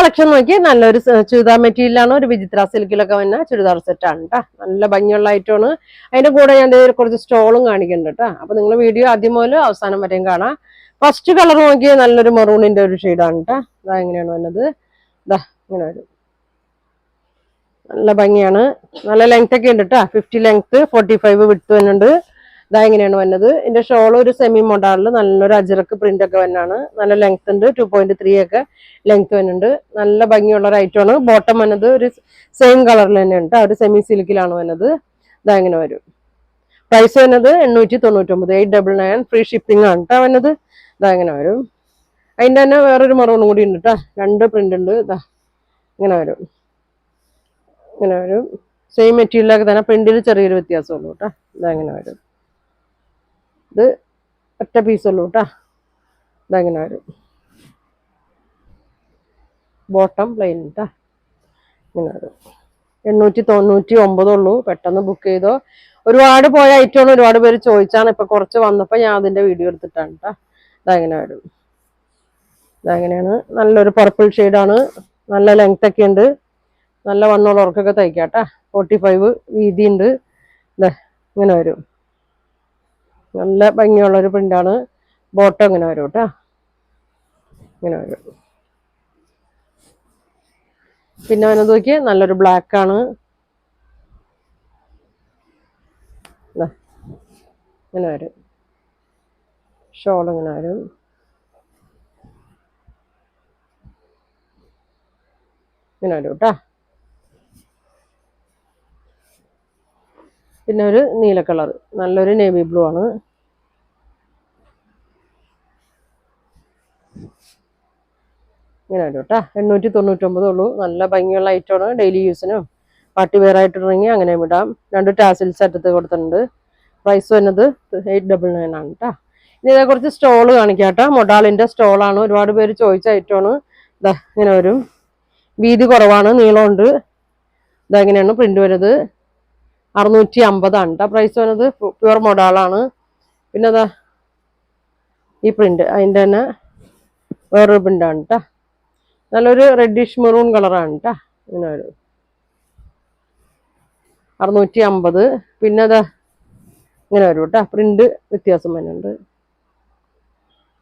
Collection നോക്കി നല്ലൊരു ചുരിദാർ മെറ്റീരിയലാണ്. ഒരു വിചിത്ര സിൽക്കിലൊക്കെ വന്ന ചുരിദാർ സെറ്റാണ് കേട്ടോ. നല്ല ഭംഗിയുള്ള ഐറ്റമാണ്. അതിന്റെ കൂടെ ഞാൻ കുറച്ച് സ്റ്റോളും കാണിക്കുന്നുണ്ട് കേട്ടോ. അപ്പൊ നിങ്ങൾ വീഡിയോ ആദ്യം മുതൽ അവസാനം വരെയും കാണാം. ഫസ്റ്റ് കളർ നോക്കിയാൽ നല്ലൊരു മെറൂണിന്റെ ഒരു ഷെയ്ഡാണ് കേട്ടോ. ഇതാ എങ്ങനെയാണ് വന്നത്. ഇതാ ഇങ്ങനെ വരും. നല്ല ഭംഗിയാണ്. നല്ല ലെങ്ത് ഒക്കെ ഉണ്ട് കേട്ടോ. 50 ലെങ്ത്, 45 വിഡ്ത്ത് വരുന്നുണ്ട്. ഇതാ എങ്ങനെയാണ് വന്നത്. ഇതിന്റെ ഷോൾ ഒരു സെമി മോഡലിൽ നല്ലൊരു അജറക്ക് പ്രിന്റ് ഒക്കെ വന്നാണ്. നല്ല ലെങ്ത് ഉണ്ട്. 2.3 ഒക്കെ ലെങ്ത് വരുന്നുണ്ട്. നല്ല ഭംഗിയുള്ള ഒരു ഐറ്റമാണ്. ബോട്ടം വന്നത് ഒരു സെയിം കളറിൽ തന്നെ ഉണ്ട്. ഒരു സെമി സിൽക്കിലാണ് വന്നത്. ഇതാ എങ്ങനെ വരും. പ്രൈസ് വന്നത് 899, 899. ഫ്രീ ഷിപ്പിംഗ് ആണ് കേട്ടോ വന്നത്. ഇതാ എങ്ങനെ വരും. അതിന്റെ തന്നെ വേറൊരു മറൂണും കൂടി ഉണ്ട് കേട്ടോ. 2 പ്രിന്റ് ഉണ്ട്. ഇതാ ഇങ്ങനെ വരും. ഇങ്ങനെ വരും. സെയിം മെറ്റീരിയലൊക്കെ തന്നെ. പ്രിന്റിൽ ചെറിയൊരു വ്യത്യാസമുള്ളൂ കേട്ടോ. ഇതാ എങ്ങനെ വരും. ഇത് ഒറ്റ പീസുള്ളൂ കേട്ടോ. ഇതെങ്ങനെ വരും. ബോട്ടം പ്ലെയിൻ കേട്ടോ. ഇങ്ങനെ വരും. 899 ഉള്ളൂ. പെട്ടെന്ന് ബുക്ക് ചെയ്തോ. ഒരുപാട് പോയ ഐറ്റമാണ്. ഒരുപാട് പേര് ചോദിച്ചാണ്. ഇപ്പൊ കുറച്ച് വന്നപ്പോ ഞാൻ അതിന്റെ വീഡിയോ എടുത്തിട്ടാണ് കേട്ടോ. ഇതെങ്ങനെ വരും. ഇതെങ്ങനെയാണ്. നല്ലൊരു പർപ്പിൾ ഷെയ്ഡാണ്. നല്ല ലെങ്ത് ഒക്കെ ഉണ്ട്. നല്ല വണ്ണമുള്ളവർക്കൊക്കെ തയ്ക്കാം കേട്ടോ. 45 വീതി ഉണ്ട്. ഇങ്ങനെ വരും. നല്ല ഭംഗിയുള്ളൊരു പ്രിന്റാണ്. ബോട്ടം ഇങ്ങനെ വരും കേട്ടോ. ഇങ്ങനെ വരും. പിന്നെ വന്നത് നോക്കിയ നല്ലൊരു ബ്ലാക്ക് ആണ്. ഇങ്ങനെ വരും. ഷോൾ ഇങ്ങനെ വരും. ഇങ്ങനെ വരും കേട്ടോ. പിന്നെ ഒരു നീല കളർ, നല്ലൊരു നേവി ബ്ലൂ ആണ്. ഇങ്ങനെ വരും കേട്ടോ. 899 ഉള്ളൂ. നല്ല ഭംഗിയുള്ള ഐറ്റമാണ്. ഡെയിലി യൂസിനും പാർട്ടി വെയർ ആയിട്ടുണ്ടെങ്കിൽ അങ്ങനെ വിടാം. 2 ടാസിൽസ് അറ്റത്ത് കൊടുത്തിട്ടുണ്ട്. പ്രൈസ് വരുന്നത് 899 ആണ് കേട്ടോ. ഇനി ഇതേക്കുറിച്ച് സ്റ്റോള് കാണിക്കാം കേട്ടോ. മൊഡാളിന്റെ സ്റ്റോളാണ്. ഒരുപാട് പേര് ചോദിച്ച ഐറ്റമാണ്. ഇതാ ഇങ്ങനെ വരും. വീതി കുറവാണ്, നീളമുണ്ട്. ഇതെങ്ങനെയാണ് പ്രിന്റ് വരുന്നത്. 650 ആണ് കേട്ടോ. പ്രൈസ് വരുന്നത്. പ്യുവർ മൊഡാളാണ്. പിന്നെ അതാ ഈ പ്രിന്റ് അതിൻ്റെ തന്നെ വേറൊരു പ്രിന്റാണ് കേട്ടോ. നല്ലൊരു റെഡിഷ് മെറൂൺ കളറാണ് കേട്ടോ. ഇങ്ങനെ വരും. 650. പിന്നെ അതാ ഇങ്ങനെ വരും കേട്ടോ. പ്രിന്റ് വ്യത്യാസം വരുന്നുണ്ട്.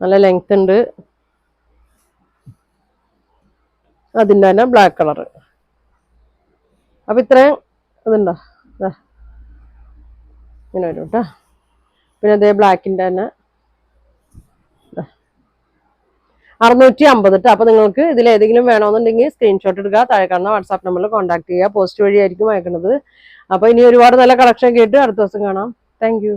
നല്ല ലെങ്ത് ഉണ്ട്. അതിൻ്റെ തന്നെ ബ്ലാക്ക് കളർ. അപ്പൊ ഇത്രയും അതുണ്ടോ. ഇങ്ങനെ വരും കേട്ടോ. പിന്നെ അതേ ബ്ലാക്കിൻ്റെ തന്നെ 650 കേട്ടോ. അപ്പൊ നിങ്ങൾക്ക് ഇതിൽ ഏതെങ്കിലും വേണമെന്നുണ്ടെങ്കിൽ സ്ക്രീൻഷോട്ട് എടുക്കുക. താഴെ കാണുന്ന വാട്സാപ്പ് നമ്പറിൽ കോൺടാക്ട് ചെയ്യുക. പോസ്റ്റ് വഴിയായിരിക്കും അയക്കുന്നത്. അപ്പൊ ഇനി ഒരുപാട് നല്ല കളക്ഷൻ കേട്ട് അടുത്ത ദിവസം കാണാം. താങ്ക്